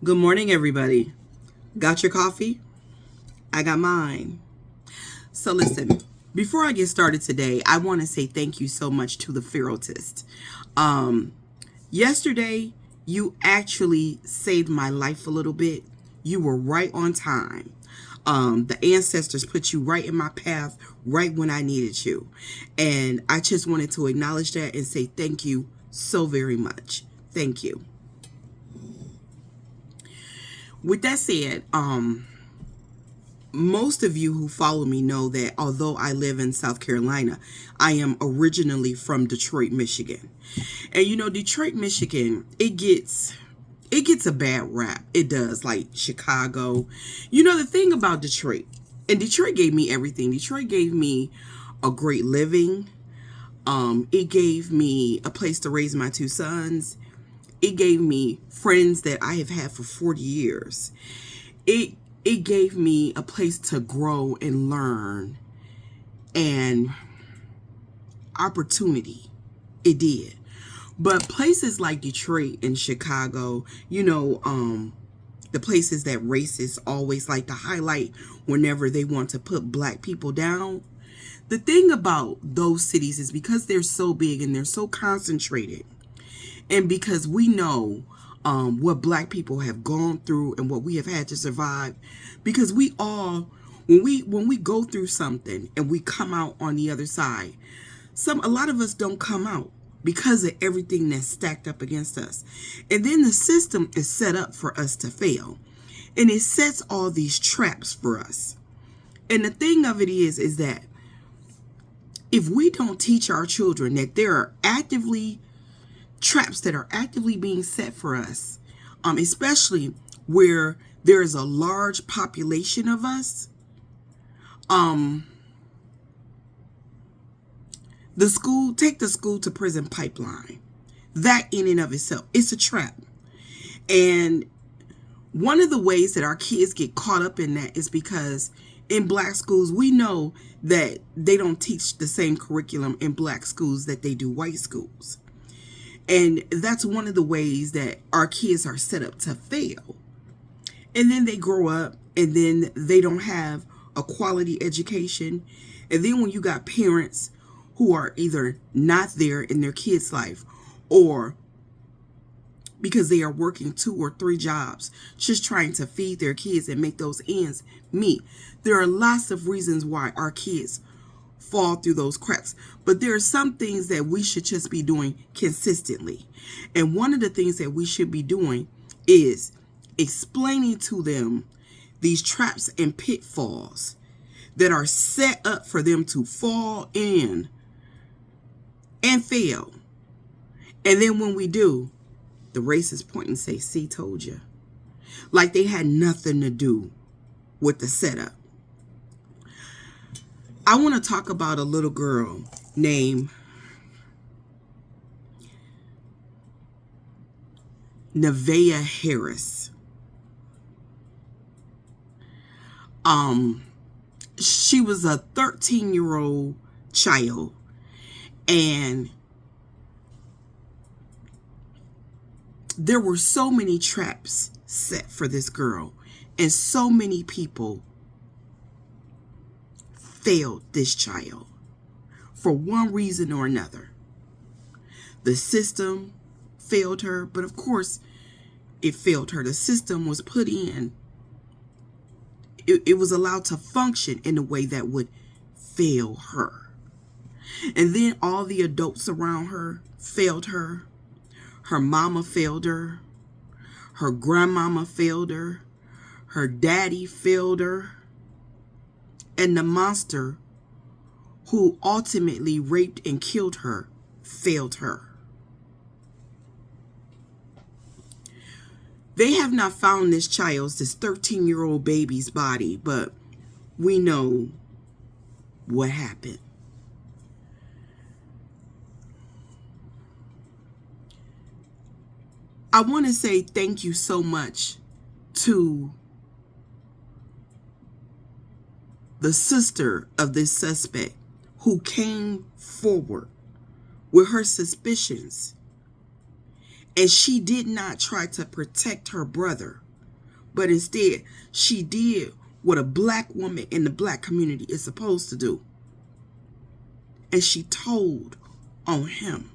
Good morning, everybody. Got your coffee? I got mine. So listen, before I get started today, I want to say thank you so much to the Ferotist. Um, Yesterday, you actually saved my life a little bit. You were right on time. The ancestors put you right in my path right when I needed you. And I just wanted to acknowledge that and say thank you so very much. Thank you. With that said, most of you who follow me know that although I live in South Carolina, I am originally from Detroit, Michigan. And Detroit, Michigan, it gets a bad rap. It does, like Chicago. The thing about Detroit, and Detroit gave me everything. Detroit gave me a great living. It gave me a place to raise my two sons. It gave me friends that I have had for 40 years. It it gave me a place to grow and learn and opportunity. It did. But places like Detroit and Chicago, the places that racists always like to highlight whenever they want to put black people down. The thing about those cities is because they're so big and they're so concentrated, and because we know what black people have gone through and what we have had to survive, because we all, when we go through something and we come out on the other side, a lot of us don't come out because of everything that's stacked up against us. And then the system is set up for us to fail, and it sets all these traps for us. And the thing of it is that if we don't teach our children that there are actively traps that are actively being set for us, especially where there is a large population of us, take the school to prison pipeline. That in and of itself, it's a trap. And one of the ways that our kids get caught up in that is because in black schools, we know that they don't teach the same curriculum in black schools that they do white schools. And that's one of the ways that our kids are set up to fail. And then they grow up and then they don't have a quality education. And then when you got parents who are either not there in their kids' life, or because they are working 2 or 3 jobs, just trying to feed their kids and make those ends meet. There are lots of reasons why our kids fall through those cracks. But there are some things that we should just be doing consistently. And one of the things that we should be doing is explaining to them these traps and pitfalls that are set up for them to fall in and fail. And then when we do, the racists point and say, "See, told you." Like they had nothing to do with the setup. I want to talk about a little girl named Nya Harris. She was a 13-year-old child, and there were so many traps set for this girl, and so many people failed this child for one reason or another. The system failed her, but of course it failed her. The system was put in. It was allowed to function in a way that would fail her. And then all the adults around her failed her. Her mama failed her. Her grandmama failed her. Her daddy failed her. And the monster who ultimately raped and killed her failed her. They have not found this 13-year-old baby's body, but we know what happened. I want to say thank you so much to the sister of this suspect who came forward with her suspicions, and she did not try to protect her brother. But instead, she did what a black woman in the black community is supposed to do. And she told on him.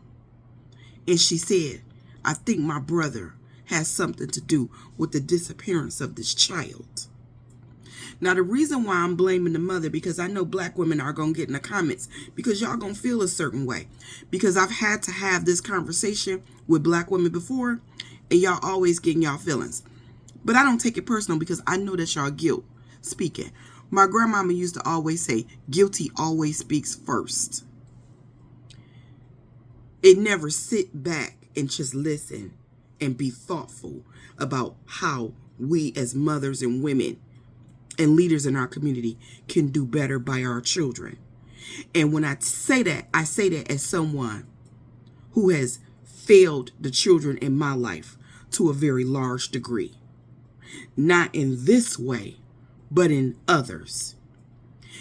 And she said, I think my brother has something to do with the disappearance of this child. Now, the reason why I'm blaming the mother, because I know black women are going to get in the comments, because y'all going to feel a certain way. Because I've had to have this conversation with black women before, and y'all always getting y'all feelings. But I don't take it personal, because I know that's y'all guilt speaking. My grandmama used to always say, guilty always speaks first. It never sit back and just listen and be thoughtful about how we as mothers and women and leaders in our community can do better by our children. And when I say that as someone who has failed the children in my life to a very large degree. Not in this way, but in others.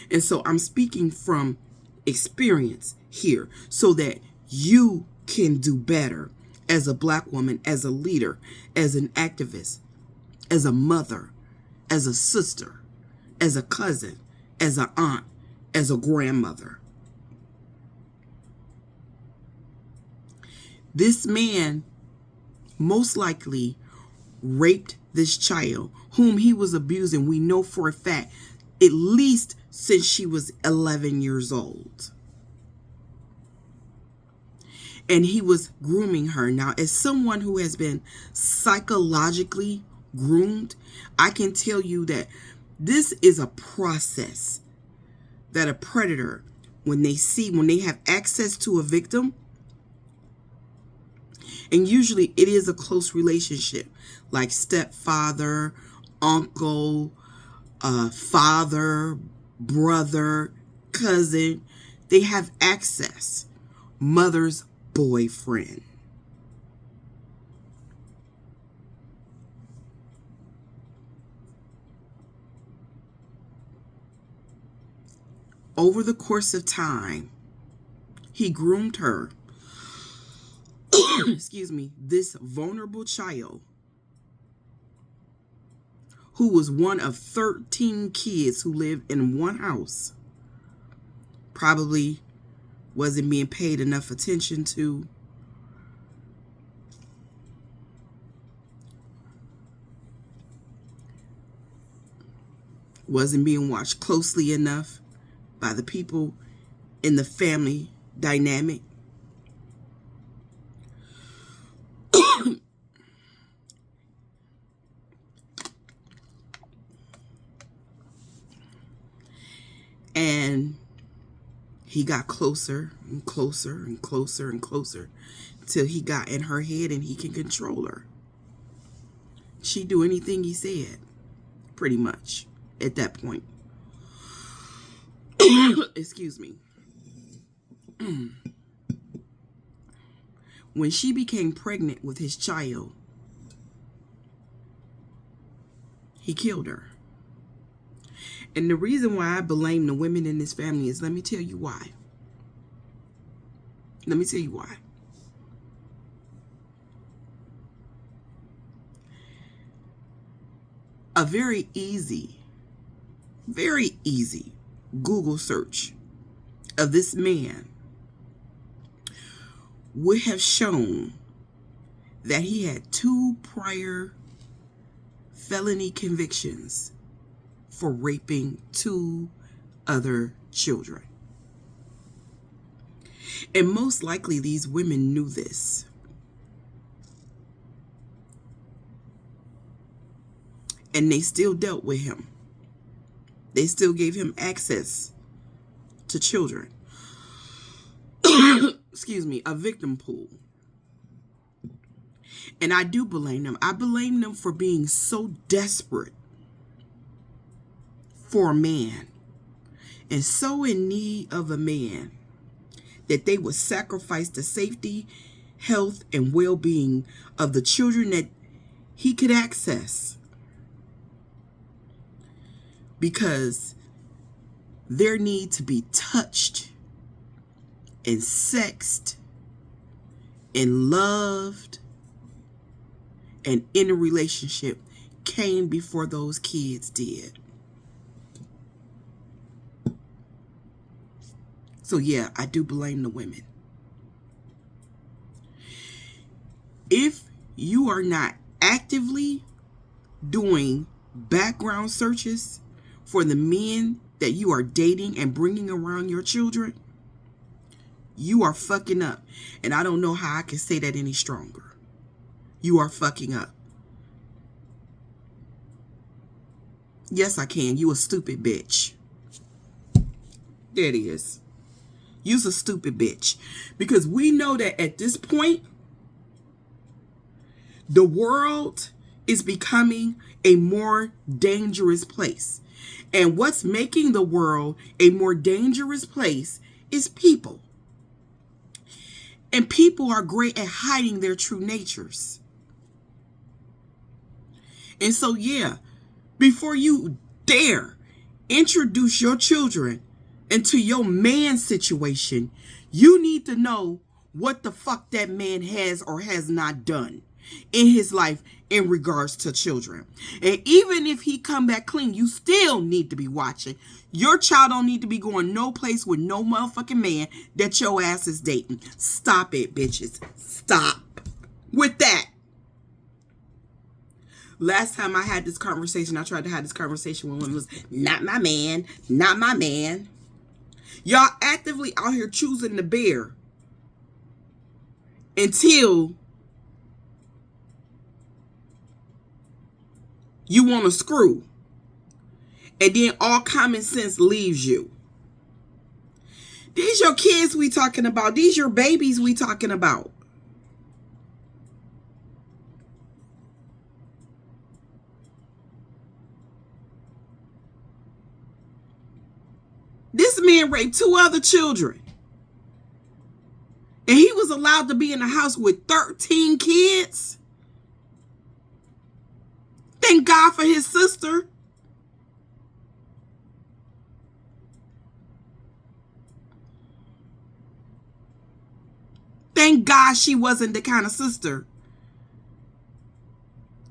And so I'm speaking from experience here so that you can do better as a black woman, as a leader, as an activist, as a mother, as a sister, as a cousin, as an aunt, as a grandmother. This man most likely raped this child whom he was abusing, we know for a fact, at least since she was 11 years old. And he was grooming her. Now, as someone who has been psychologically groomed, I can tell you that this is a process that a predator, when they have access to a victim, and usually it is a close relationship, like stepfather, uncle, father, brother, cousin, they have access. Mother's boyfriend. Over the course of time, he groomed her, excuse me, this vulnerable child who was one of 13 kids who lived in one house, probably wasn't being paid enough attention to, wasn't being watched closely enough by the people in the family dynamic. And he got closer and closer and closer and closer till he got in her head and he can control her. She'd do anything he said, pretty much, at that point. Excuse me. When she became pregnant with his child, he killed her. And the reason why I blame the women in this family is, let me tell you why. Let me tell you why. A very easy Google search of this man would have shown that he had 2 prior felony convictions for raping 2 other children. And most likely these women knew this. And they still dealt with him. They still gave him access to children. Excuse me, a victim pool. And I do blame them. I blame them for being so desperate for a man and so in need of a man that they would sacrifice the safety, health, and well-being of the children that he could access, because their need to be touched and sexed and loved and in a relationship came before those kids did. So yeah, I do blame the women. If you are not actively doing background searches for the men that you are dating and bringing around your children, you are fucking up. And I don't know how I can say that any stronger. You are fucking up. Yes, I can. You a stupid bitch. There it is. You's a stupid bitch. Because we know that at this point, the world is becoming a more dangerous place. And what's making the world a more dangerous place is people. And people are great at hiding their true natures. And so, yeah, before you dare introduce your children into your man's situation, you need to know what the fuck that man has or has not done in his life in regards to children. And even if he come back clean, you still need to be watching. Your child don't need to be going no place with no motherfucking man that your ass is dating. Stop it, bitches. Stop with that. Last time I had this conversation, I tried to have this conversation when one was not my man, not my man. Y'all actively out here choosing the bear until you want to screw. And then all common sense leaves you. These your kids we talking about. These your babies we talking about. This man raped 2 other children. And he was allowed to be in the house with 13 kids. Thank God for his sister. Thank God she wasn't the kind of sister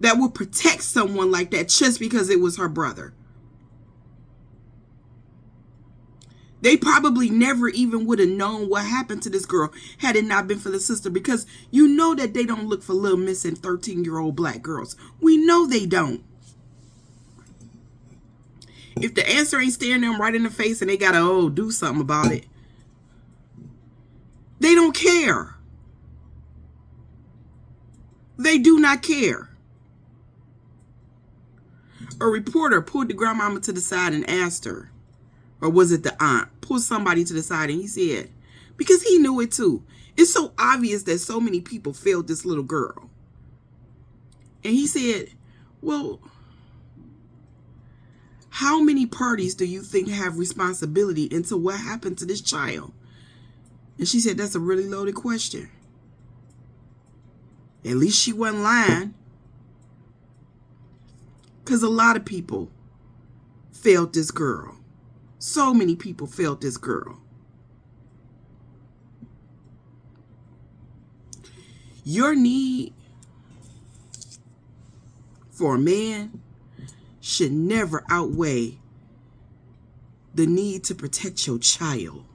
that would protect someone like that just because it was her brother. They probably never even would have known what happened to this girl had it not been for the sister, because you know that they don't look for little missing 13-year-old black girls. We know they don't. If the answer ain't staring them right in the face and they gotta do something about it, they don't care. They do not care. A reporter pulled the grandmama to the side and asked her, or was it the aunt, pulled somebody to the side, and he said, because he knew it too, it's so obvious that so many people failed this little girl. And he said, well, how many parties do you think have responsibility into what happened to this child? And she said, that's a really loaded question. At least she wasn't lying. Because a lot of people failed this girl. So many people failed this girl. Your need for a man should never outweigh the need to protect your child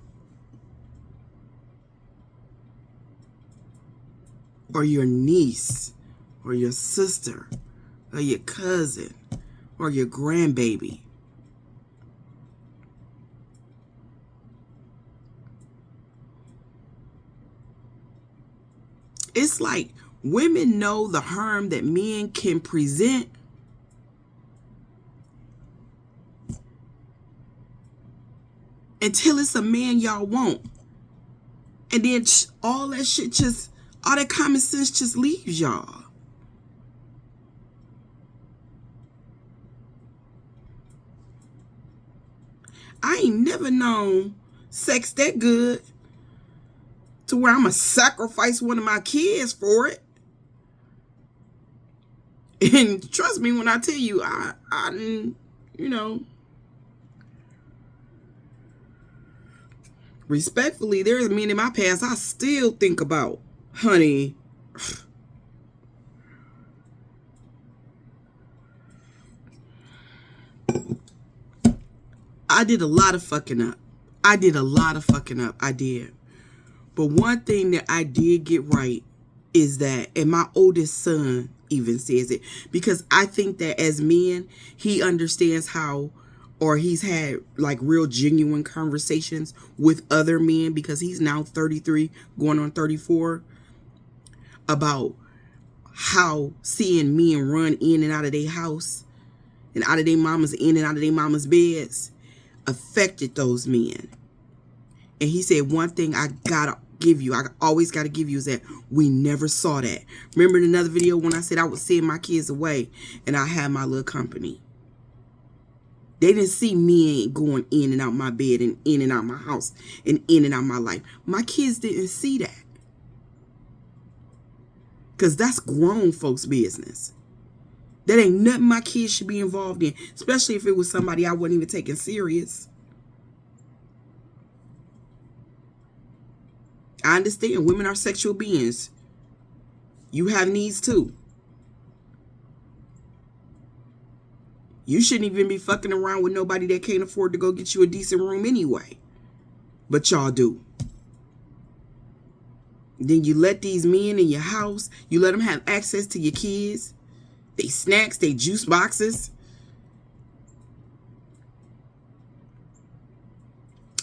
or your niece or your sister or your cousin or your grandbaby. It's like women know the harm that men can present, until it's a man y'all want. And then all that shit just, all that common sense just leaves y'all. I ain't never known sex that good to where I'm going to sacrifice one of my kids for it. And trust me when I tell you, I you know, respectfully, there's men in my past I still think about, honey. I did a lot of fucking up. I did. But one thing that I did get right is that, and my oldest son even says it, because I think that as men, he understands how, or he's had like real genuine conversations with other men, because he's now 33 going on 34, about how seeing men run in and out of their house and out of their mamas, in and out of their mamas' beds, affected those men. And he said, one thing I always gotta give you, is that we never saw that. Remember in another video when I said I would send my kids away and I had my little company? They didn't see me going in and out my bed and in and out my house and in and out my life. My kids didn't see that. Because that's grown folks' business. That ain't nothing my kids should be involved in. Especially if it was somebody I wasn't even taking serious. I understand women are sexual beings. You have needs too. You shouldn't even be fucking around with nobody that can't afford to go get you a decent room anyway. But y'all do. Then you let these men in your house, you let them have access to your kids, they snacks, they juice boxes.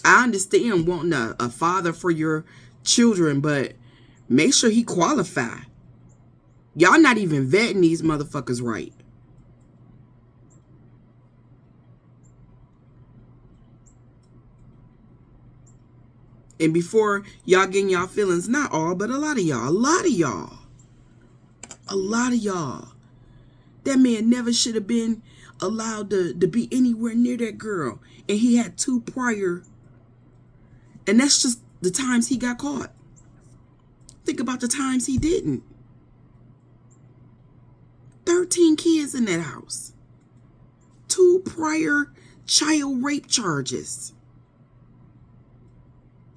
I understand wanting a father for your children, but make sure he qualify. Y'all not even vetting these motherfuckers right. And before y'all getting y'all feelings, not all, but a lot of y'all, that man never should have been allowed to be anywhere near that girl. And he had 2 prior, and that's just the times he got caught. Think about the times he didn't. 13 kids in that house. 2 prior child rape charges.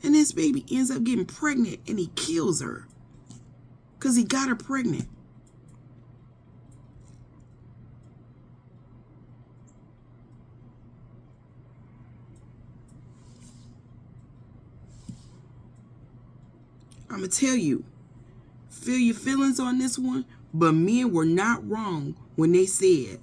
And this baby ends up getting pregnant and he kills her. Because he got her pregnant. I'm going to tell you, feel your feelings on this one, but men were not wrong when they said,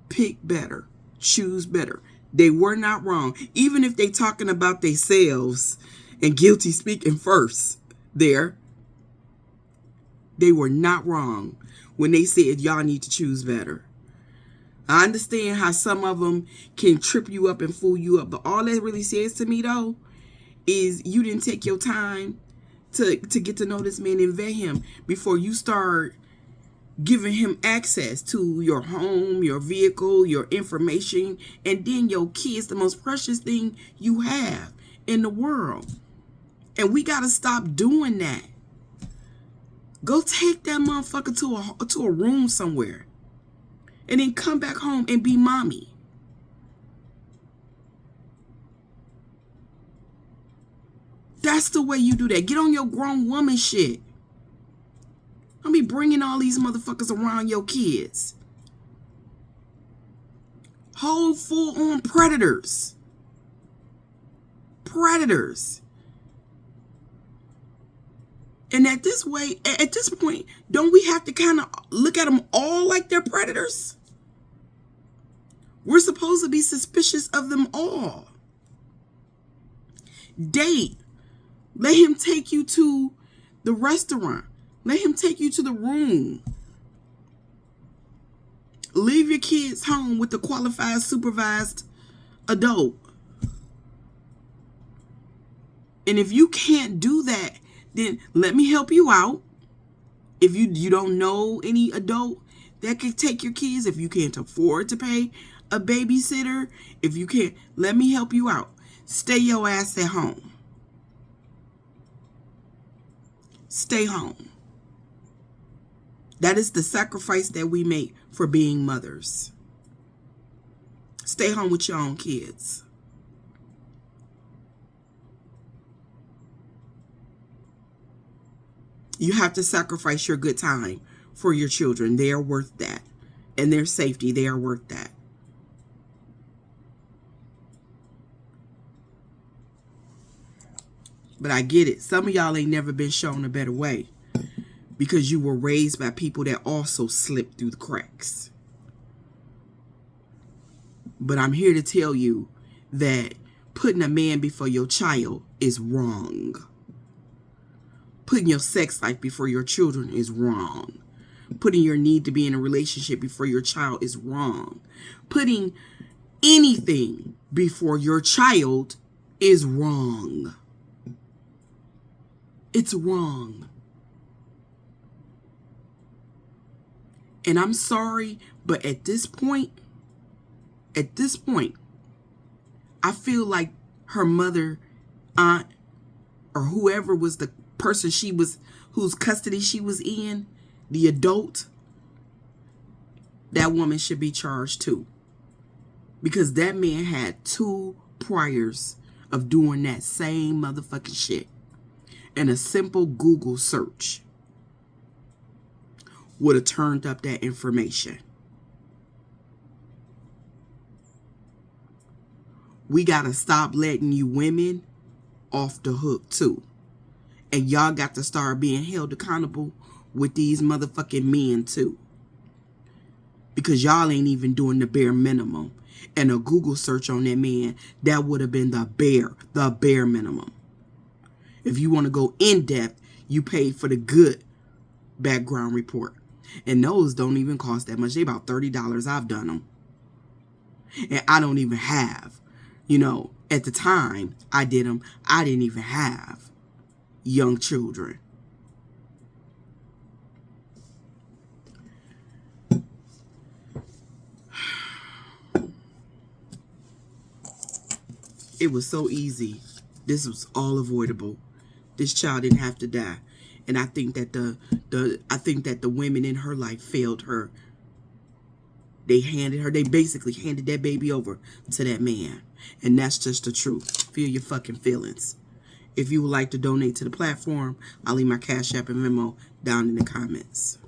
pick better, choose better. They were not wrong. Even if they talking about themselves and guilty speaking first there, they were not wrong when they said y'all need to choose better. I understand how some of them can trip you up and fool you up, but all that really says to me though is you didn't take your time to get to know this man and vet him before you start giving him access to your home, your vehicle, your information, and then your kids, the most precious thing you have in the world. And we got to stop doing that. Go take that motherfucker to a room somewhere and then come back home and be mommy. That's the way you do that. Get on your grown woman shit. Don't be bringing all these motherfuckers around your kids. Whole full-on predators. Predators. And at this point, don't we have to kind of look at them all like they're predators? We're supposed to be suspicious of them all. Date. Let him take you to the restaurant. Let him take you to the room. Leave your kids home with the qualified, supervised adult. And if you can't do that, then let me help you out. If you don't know any adult that can take your kids, if you can't afford to pay a babysitter, if you can't, let me help you out. Stay your ass at home. Stay home. That is the sacrifice that we make for being mothers. Stay home with your own kids. You have to sacrifice your good time for your children. They are worth that. And their safety, they are worth that. But I get it. Some of y'all ain't never been shown a better way because you were raised by people that also slipped through the cracks. But I'm here to tell you that putting a man before your child is wrong. Putting your sex life before your children is wrong. Putting your need to be in a relationship before your child is wrong. Putting anything before your child is wrong. It's wrong. And I'm sorry, but at this point, I feel like her mother, aunt, or whoever was the person whose custody she was in, the adult, that woman should be charged too. Because that man had 2 priors of doing that same motherfucking shit. And a simple Google search would have turned up that information. We gotta stop letting you women off the hook too. And y'all got to start being held accountable with these motherfucking men too. Because y'all ain't even doing the bare minimum. And a Google search on that man, that would have been the bare minimum. If you want to go in depth, you pay for the good background report. And those don't even cost that much. They about $30. I've done them. And I don't even have, at the time I did them, I didn't even have young children. It was so easy. This was all avoidable. This child didn't have to die. And I think that the women in her life failed her. They basically handed that baby over to that man. And that's just the truth. Feel your fucking feelings. If you would like to donate to the platform, I'll leave my Cash App and Venmo down in the comments.